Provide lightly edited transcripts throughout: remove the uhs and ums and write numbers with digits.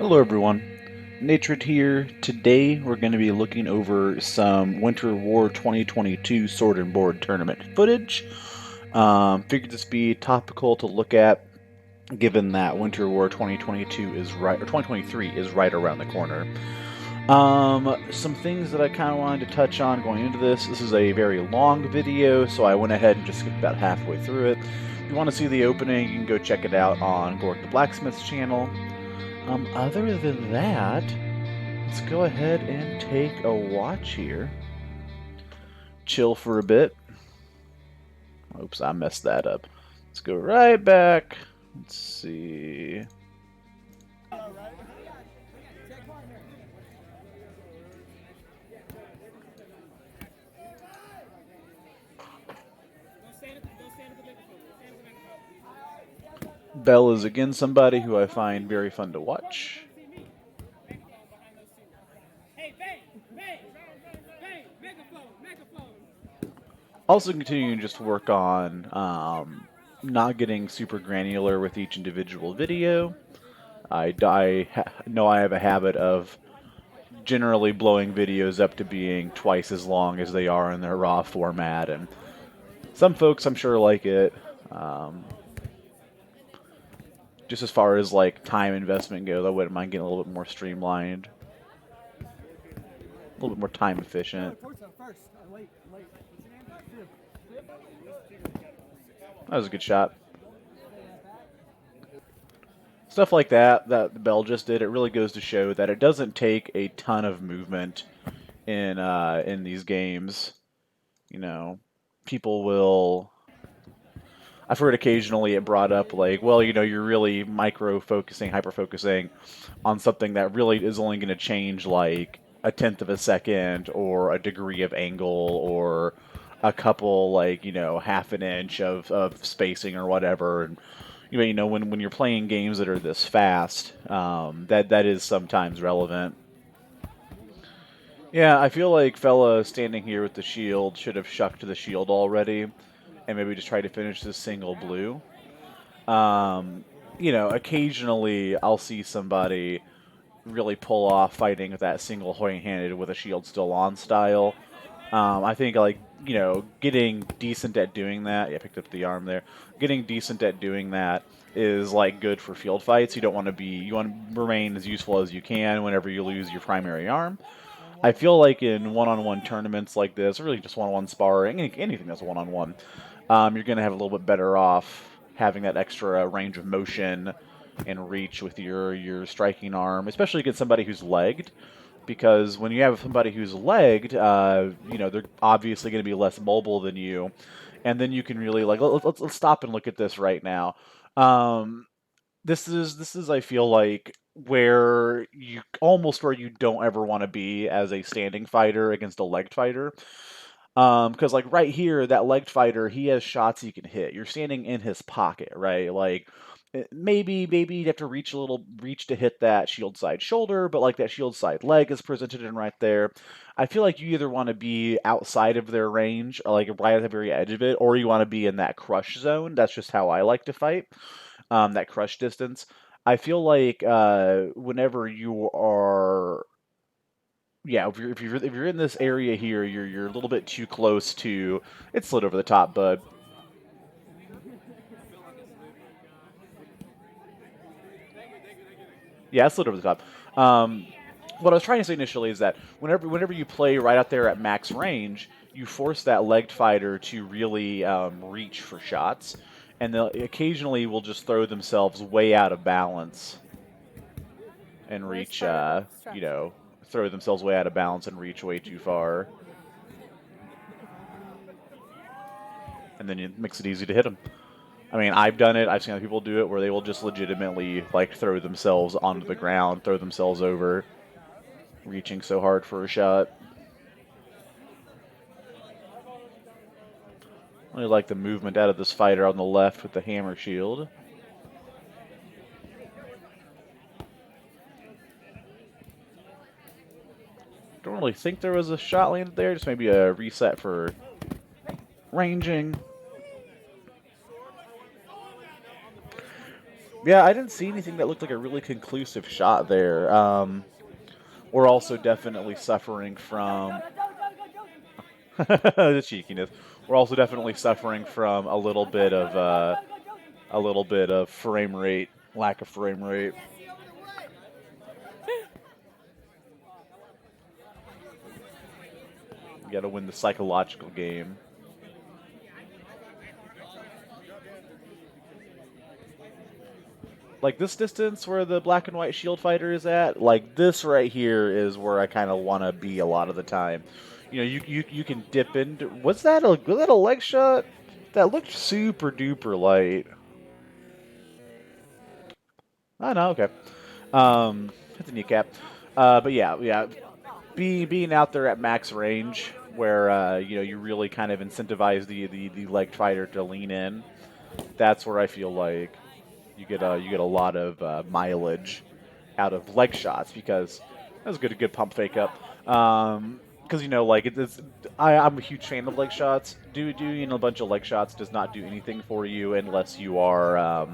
Hello everyone, Natred here. Today we're going to be looking over some Winter War 2022 Sword and Board tournament footage. Figured this be topical to look at, given that Winter War 2022 is right, or 2023 is right around the corner. Some things that I kind of wanted to touch on going into this. This is a very long video, so I went ahead and just skipped about halfway through it. If you want to see the opening, you can go check it out on GORG the Blacksmith's channel. Other than that, let's go ahead and take a watch here. Chill for a bit. Oops, I messed that up. Let's go right back. Let's see. Bell is again somebody who I find very fun to watch. Also continuing just to work on not getting super granular with each individual video. I know I have a habit of generally blowing videos up to being twice as long as they are in their raw format, and some folks I'm sure like it. Just as far as like time investment goes, I wouldn't mind getting a little bit more streamlined, a little bit more time efficient. That was a good shot. Stuff like that that Bell just did, it really goes to show that it doesn't take a ton of movement in these games. You know, people will. I've heard occasionally it brought up like, well, you know, you're really micro-focusing, hyper-focusing on something that really is only going to change like a tenth of a second or a degree of angle or a couple, like, you know, half an inch of spacing or whatever. And you know, when you're playing games that are this fast, that is sometimes relevant. Yeah, I feel like fella standing here with the shield should have shucked the shield already and maybe just try to finish this single blue. You know, occasionally I'll see somebody really pull off fighting with that single handed with a shield still on style. I think, like, you know, getting decent at doing that. Yeah, I picked up the arm there. Getting decent at doing that is like good for field fights. You don't want to be. You want to remain as useful as you can whenever you lose your primary arm. I feel like in one-on-one tournaments like this, or really just one-on-one sparring, anything that's one-on-one, you're going to have a little bit better off having that extra range of motion and reach with your striking arm, especially against somebody who's legged. Because when you have somebody who's legged, you know, they're obviously going to be less mobile than you, and then you can really like let's stop and look at this right now. This is I feel like where you don't ever want to be as a standing fighter against a legged fighter. Because like right here, that legged fighter, he has shots he can hit. You're standing in his pocket, right? Like maybe you'd have to reach to hit that shield side shoulder, but like that shield side leg is presented in right there. I feel like you either want to be outside of their range, or like right at the very edge of it, or you want to be in that crush zone. That's just how I like to fight. That crush distance. I feel like whenever you are, yeah, if you're in this area here, you're a little bit too close to. It slid over the top, bud. Yeah, it slid over the top. What I was trying to say initially is that whenever you play right out there at max range, you force that legged fighter to really reach for shots, and they'll occasionally will just throw themselves way out of balance and reach, you know, throw themselves way out of balance and reach way too far. And then it makes it easy to hit them. I mean, I've done it. I've seen other people do it where they will just legitimately, like, throw themselves onto the ground, throw themselves over, reaching so hard for a shot. I really like the movement out of this fighter on the left with the hammer shield. Don't really think there was a shot landed there, just maybe a reset for ranging. Yeah, I didn't see anything that looked like a really conclusive shot there. We're also definitely suffering from the cheekiness. We're also definitely suffering from a little bit of frame rate, lack of frame rate. You got to win the psychological game. Like this distance where the black and white shield fighter is at, like this right here is where I kind of want to be a lot of the time. You know, you can dip into. Was that a leg shot? That looked super duper light. Oh no, okay. Hit the kneecap. But yeah. Being out there at max range, where you know you really kind of incentivize the leg fighter to lean in. That's where I feel like you get a lot of mileage out of leg shots because that was a good pump fake up. Because you know, like I'm a huge fan of leg shots. Doing a bunch of leg shots does not do anything for you unless you are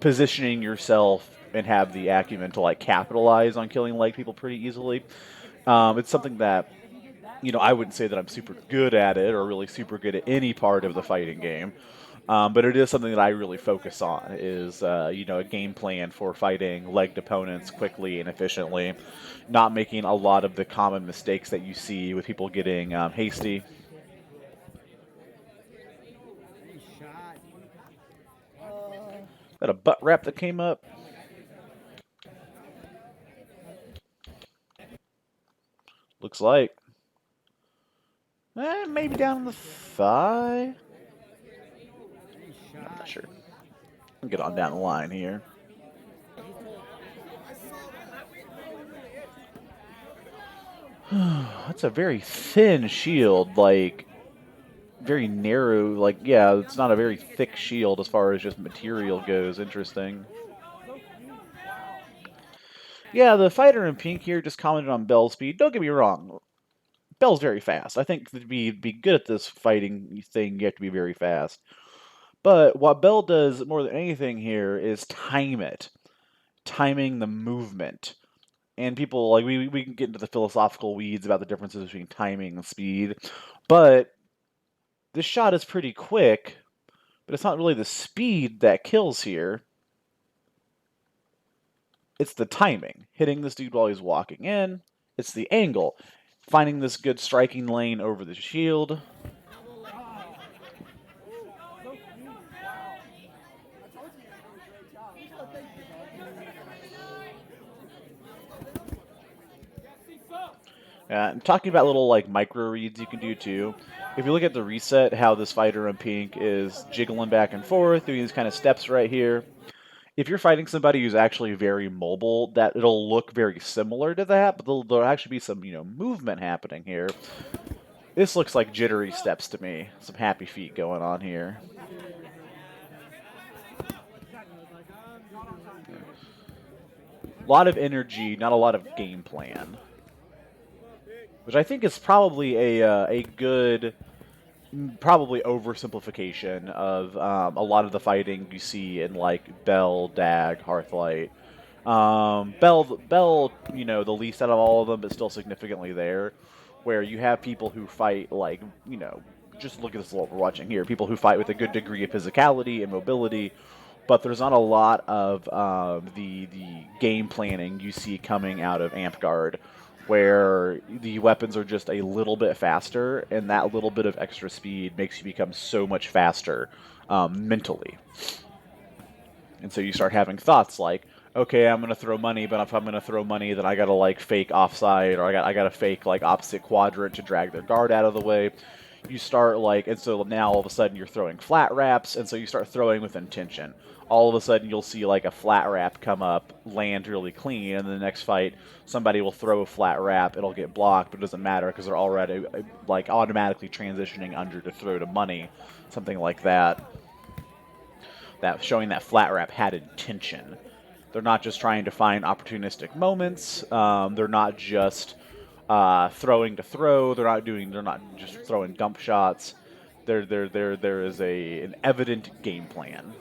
positioning yourself and have the acumen to like capitalize on killing leg people pretty easily. It's something that you know I wouldn't say that I'm super good at it or really super good at any part of the fighting game. But it is something that I really focus on is you know a game plan for fighting legged opponents quickly and efficiently, not making a lot of the common mistakes that you see with people getting hasty. That a butt wrap that came up. Looks like maybe down the thigh. I'm not sure. I'll get on down the line here. That's a very thin shield, like very narrow. Like yeah, it's not a very thick shield as far as just material goes. Interesting. Yeah, the fighter in pink here just commented on Bell's speed. Don't get me wrong, Bell's very fast. I think to be good at this fighting thing, you have to be very fast. But what Bell does more than anything here is time it, timing the movement. And people like we can get into the philosophical weeds about the differences between timing and speed, but this shot is pretty quick. But it's not really the speed that kills here. It's the timing. Hitting this dude while he's walking in. It's the angle. Finding this good striking lane over the shield. And talking about little like micro reads you can do too. If you look at the reset, how this fighter in pink is jiggling back and forth, doing these kind of steps right here. If you're fighting somebody who's actually very mobile, that it'll look very similar to that, but there'll actually be some movement happening here. This looks like jittery steps to me. Some happy feet going on here. A lot of energy, not a lot of game plan, which I think is probably a good, probably oversimplification of a lot of the fighting you see in like Bell, Dag, Hearthlight. Bell, you know, the least out of all of them, but still significantly there. Where you have people who fight like, just look at this what we're watching here. People who fight with a good degree of physicality and mobility, but there's not a lot of the game planning you see coming out of Amp where the weapons are just a little bit faster, and that little bit of extra speed makes you become so much faster mentally. And so you start having thoughts like, okay, I'm gonna throw money, but if I'm gonna throw money, then I gotta like fake offside, or I gotta fake like opposite quadrant to drag their guard out of the way. You start like, and so now all of a sudden you're throwing flat wraps, and so you start throwing with intention. All of a sudden you'll see like a flat wrap come up, land really clean, and in the next fight somebody will throw a flat wrap, it'll get blocked, but it doesn't matter because they're already like automatically transitioning under to throw to money, something like that. That showing that flat wrap had intention. They're not just trying to find opportunistic moments. They're not just throwing to throw. They're not just throwing dump shots. There is an evident game plan.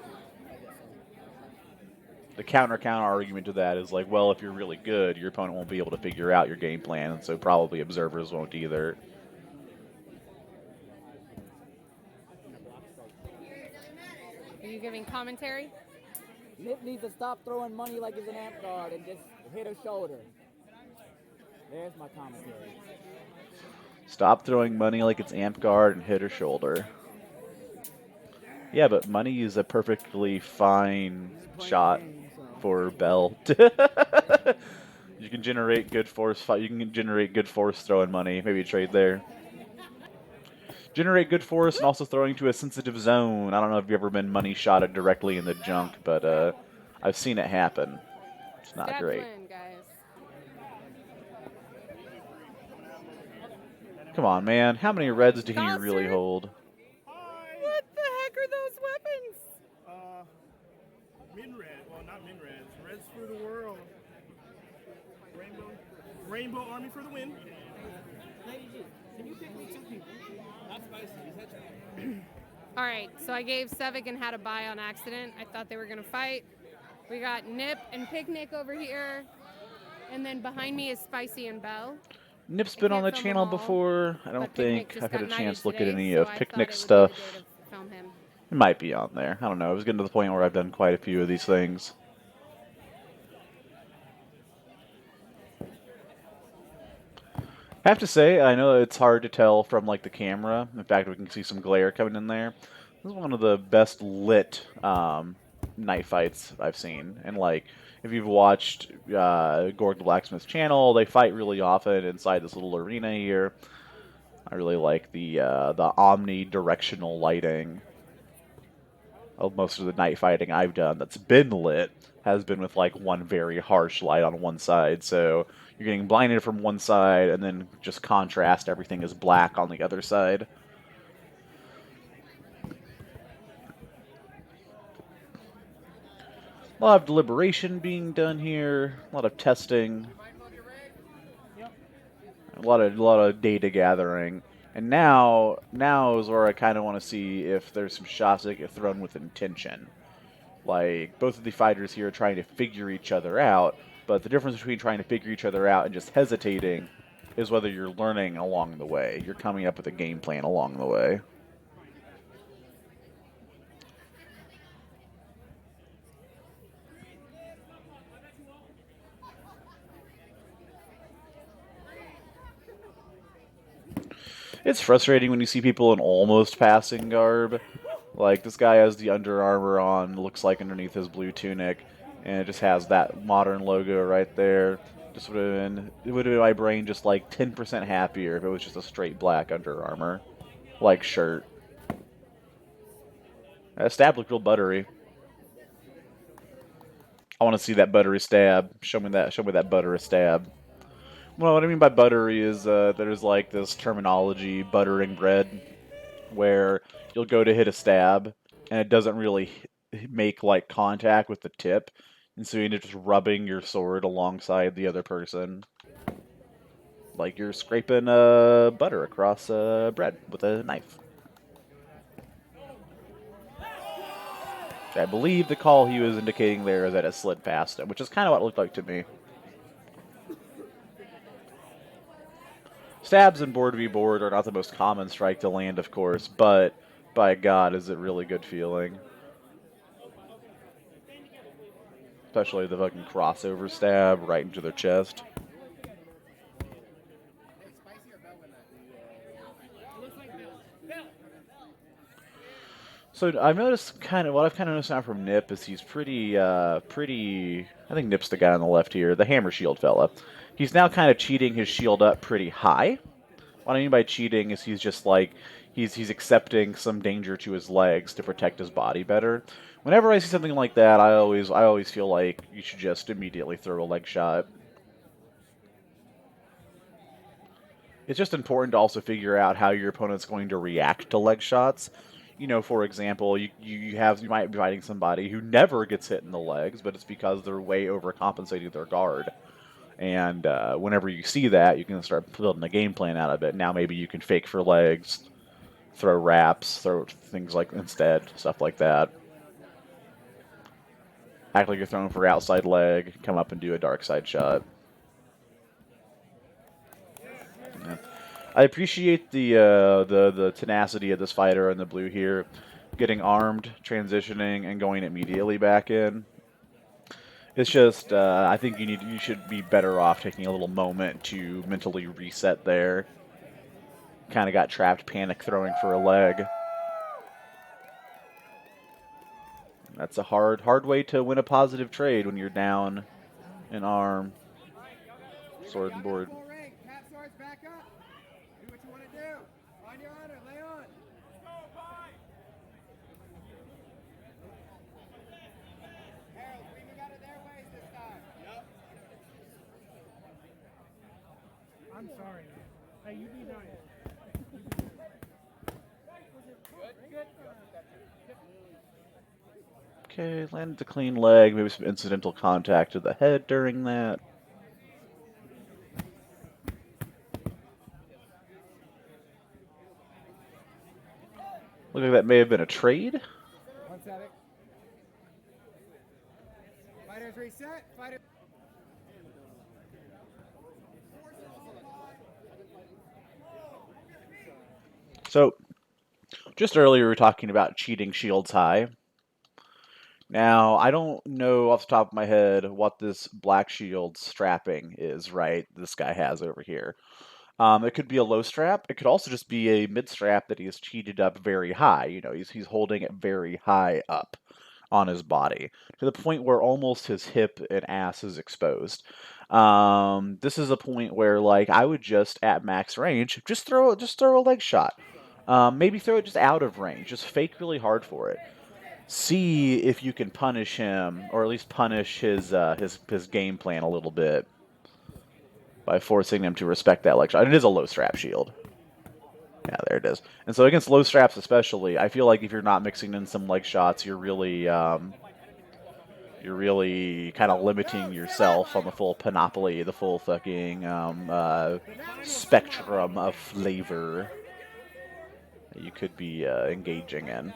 the counter argument to that is like, well, if you're really good, your opponent won't be able to figure out your game plan, and so probably observers won't either. Are you giving commentary? Nip needs to stop throwing money like it's an amp guard and just hit her shoulder. There's my commentary. Stop throwing money like it's amp guard and hit her shoulder. Yeah, but money is a perfectly fine shot for Bell. You can generate good force. You can generate good force throwing money. Maybe trade there. Generate good force and also throwing to a sensitive zone. I don't know if you've ever been money shotted directly in the junk, but I've seen it happen. It's not Stabs great. win, guys. Come on, man. How many reds do you Coster? really hold? What the heck are those weapons? Min-red. Well, not min-reds. Reds for the world. Rainbow Army for the win. Lady G, can you pick me 2 people? Not spicy. Is that true? All right, so I gave Sevik and had a buy on accident. I thought they were going to fight. We got Nip and Picnic over here. And then behind me is Spicy and Belle. Nip's been on the channel before. I don't think I've had a chance to look at any of Picnic's stuff. It might be on there. I don't know. I was getting to the point where I've done quite a few of these things. I have to say, I know it's hard to tell from like the camera. In fact, we can see some glare coming in there. This is one of the best lit night fights I've seen. And like, if you've watched GORG the Blacksmith's channel, they fight really often inside this little arena here. I really like the omnidirectional lighting of most of the night fighting I've done that's been lit has been with like one very harsh light on one side. So you're getting blinded from one side and then just contrast, everything is black on the other side. A lot of deliberation being done here, a lot of testing, a lot of data gathering. And now is where I kind of want to see if there's some shots that get thrown with intention. Like, both of the fighters here are trying to figure each other out, but the difference between trying to figure each other out and just hesitating is whether you're learning along the way. You're coming up with a game plan along the way. It's frustrating when you see people in almost passing garb. Like, this guy has the Under Armour on, looks like underneath his blue tunic, and it just has that modern logo right there. Just would have been, it would have been my brain just like 10% happier if it was just a straight black Under Armour, like, shirt. That stab looked real buttery. I want to see that buttery stab. Show me that buttery stab. Well, what I mean by buttery is there's like this terminology, buttering bread, where you'll go to hit a stab, and it doesn't really make like contact with the tip, and so you end up just rubbing your sword alongside the other person, like you're scraping butter across bread with a knife. I believe the call he was indicating there is that it slid past him, which is kind of what it looked like to me. Stabs in board v board are not the most common strike to land, of course, but by God, is it really good feeling. Especially the fucking crossover stab right into their chest. So I've noticed what I've kind of noticed now from Nip is he's pretty, I think Nip's the guy on the left here, the hammer shield fella. He's now kind of cheating his shield up pretty high. What I mean by cheating is he's just like, he's accepting some danger to his legs to protect his body better. Whenever I see something like that, I always feel like you should just immediately throw a leg shot. It's just important to also figure out how your opponent's going to react to leg shots. You know, for example, you might be fighting somebody who never gets hit in the legs, but it's because they're way overcompensating their guard. And whenever you see that, you can start building a game plan out of it. Now maybe you can fake for legs, throw wraps, throw things like instead, stuff like that. act like you're throwing for outside leg, come up and do a dark side shot. Yeah. I appreciate the tenacity of this fighter in the blue here, getting armed, transitioning, and going immediately back in. It's just I think you should be better off taking a little moment to mentally reset there. Kind of got trapped, panic throwing for a leg. That's a hard way to win a positive trade when you're down an arm, sword and board. I'm sorry. Hey, you be nice. Okay, landed a clean leg, maybe some incidental contact to the head during that. Look like that may have been a trade. 1-7. Fighters reset. Fighters. So, just earlier we were talking about cheating shields high. Now, I don't know off the top of my head what this black shield strapping is, right? This guy has over here. It could be a low strap. It could also just be a mid strap that he's cheated up very high. You know, he's holding it very high up on his body to the point where almost his hip and ass is exposed. This is a point where, like, I would just at max range just throw a leg shot. Maybe throw it just out of range. Just fake really hard for it. See if you can punish him, or at least punish his game plan a little bit by forcing him to respect that leg shot. It is a low strap shield. Yeah, there it is. And so against low straps especially, I feel like if you're not mixing in some leg shots, you're really kind of limiting yourself on the full panoply, the full fucking spectrum of flavor that you could be engaging in.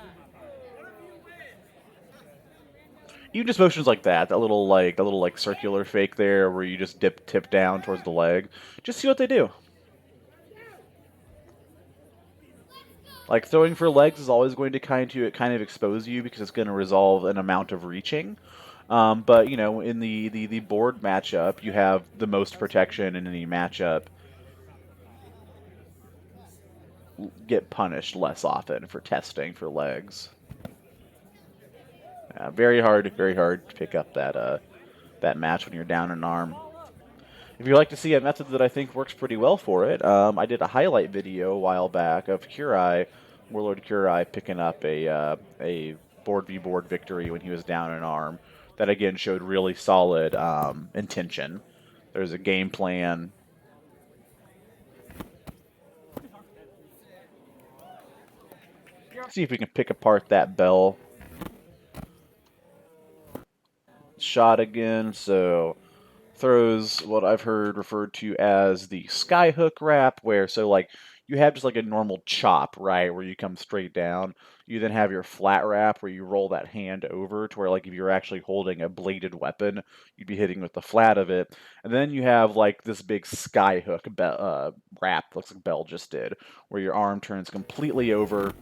Even just motions like that, that little circular fake there, where you just tip down towards the leg. Just see what they do. Like, throwing for legs is always going to kind of expose you because it's going to resolve an amount of reaching. But, you know, in the board matchup, you have the most protection in any matchup. Get punished less often for testing for legs. Very hard to pick up that match when you're down an arm. If you'd like to see a method that I think works pretty well for it, I did a highlight video a while back of Kurai, Warlord Kurai, picking up a board v board victory when he was down an arm. That again showed really solid intention. There's a game plan. See if we can pick apart that bell. Shot again, so throws what I've heard referred to as the skyhook wrap, where like you have just like a normal chop, right, where you come straight down. You then have your flat wrap where you roll that hand over to where, like, if you're actually holding a bladed weapon, you'd be hitting with the flat of it. And then you have like this big skyhook wrap, looks like Bell just did, where your arm turns completely over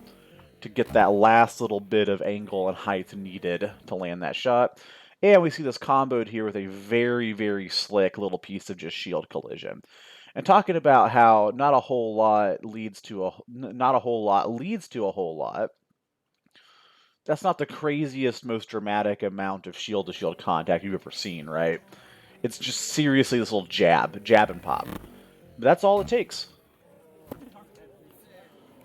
to get that last little bit of angle and height needed to land that shot. And we see this comboed here with a very, very slick little piece of just shield collision. And talking about how not a whole lot leads to a whole lot. That's not the craziest, most dramatic amount of shield-to-shield contact you've ever seen, right? It's just seriously this little jab and pop. But that's all it takes.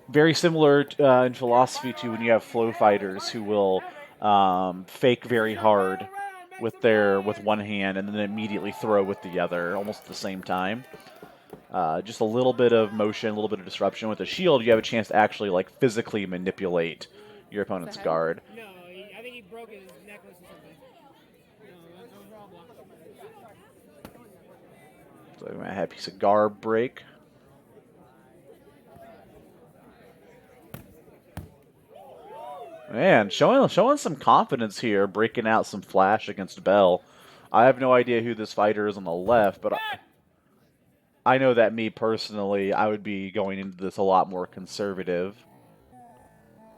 Very similar in philosophy to when you have flow fighters who will fake very hard with one hand and then immediately throw with the other, almost at the same time. Just a little bit of motion, a little bit of disruption. With a shield, you have a chance to actually like physically manipulate your opponent's guard. No, I think he broke his necklace or something. No problem. So we might have a piece of garb break. Man, showing some confidence here, breaking out some flash against Bell. I have no idea who this fighter is on the left, but I know that me personally, I would be going into this a lot more conservative.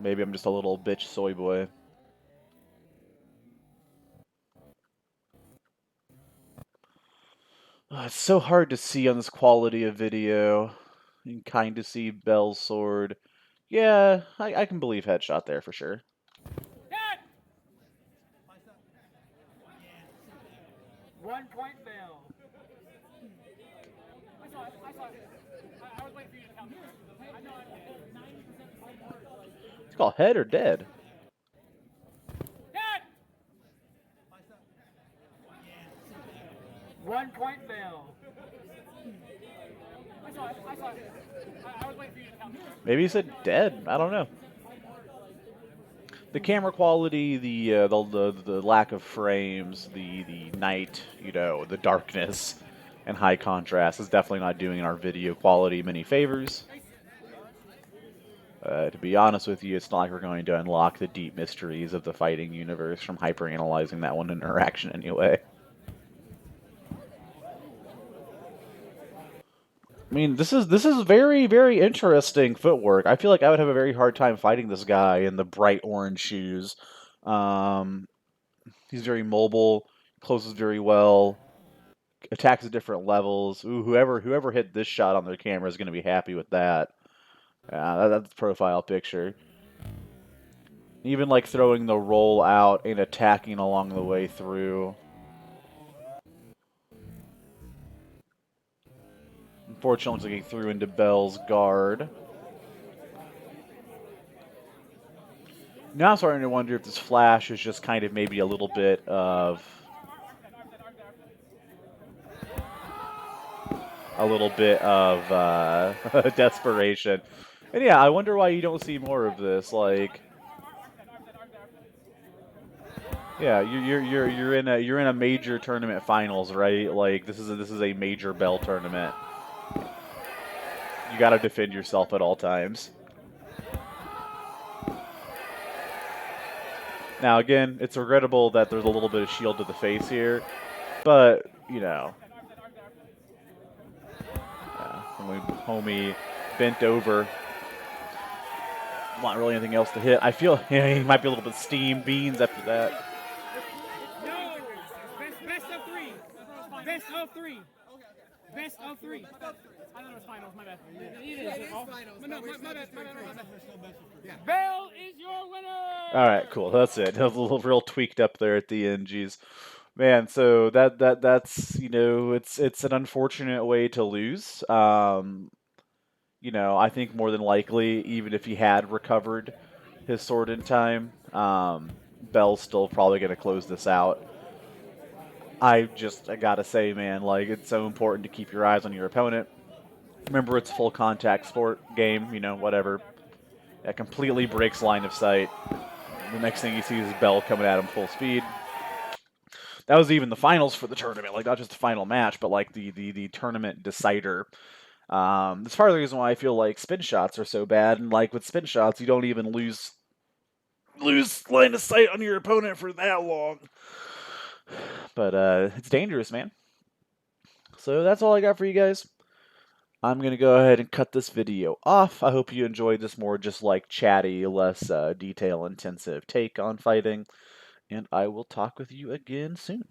Maybe I'm just a little bitch soy boy. It's so hard to see on this quality of video. You can kind of see Bell's sword. Yeah, I can believe headshot there for sure. 1 point Bell. I was waiting for you to tell me. I know I'm dead. It's called head or dead. 1 point Bell. I saw it. I was waiting for you to tell me. Maybe he said dead. I don't know. The camera quality, the lack of frames, the night, the darkness, and high contrast is definitely not doing our video quality many favors. To be honest with you, it's not like we're going to unlock the deep mysteries of the fighting universe from hyperanalyzing that one interaction anyway. I mean, this is very, very interesting footwork. I feel like I would have a very hard time fighting this guy in the bright orange shoes. He's very mobile, closes very well, attacks at different levels. Ooh, whoever hit this shot on their camera is going to be happy with that. That's the profile picture. Even like throwing the roll out and attacking along the way through. Unfortunately, looks like he threw into Bell's guard. Now I'm starting to wonder if this flash is just kind of maybe a little bit of desperation. And yeah, I wonder why you don't see more of this. Like, yeah, you're in a major tournament finals, right? Like this is a major Bell tournament. You got to defend yourself at all times. Now again, it's regrettable that there's a little bit of shield to the face here, but homie bent over. Not really anything else to hit. I feel he might be a little bit steamed beans after that. No! Best of three. Best of three. Best of three. I thought it was finals, my bad. It is finals. No, my bad. Bell is your winner! Alright, cool. That's it. That was a little real tweaked up there at the end, geez. Man, so that's it's an unfortunate way to lose. I think more than likely, even if he had recovered his sword in time, Bell's still probably going to close this out. I gotta say, man, like, it's so important to keep your eyes on your opponent. Remember, it's a full contact sport game, whatever. That completely breaks line of sight. The next thing you see is Bell coming at him full speed. That was even the finals for the tournament, like not just the final match, but like the tournament decider. That's part of the reason why I feel like spin shots are so bad, and like with spin shots, you don't even lose line of sight on your opponent for that long. But it's dangerous, man. So that's all I got for you guys. I'm going to go ahead and cut this video off. I hope you enjoyed this more just like chatty, less detail-intensive take on fighting. And I will talk with you again soon.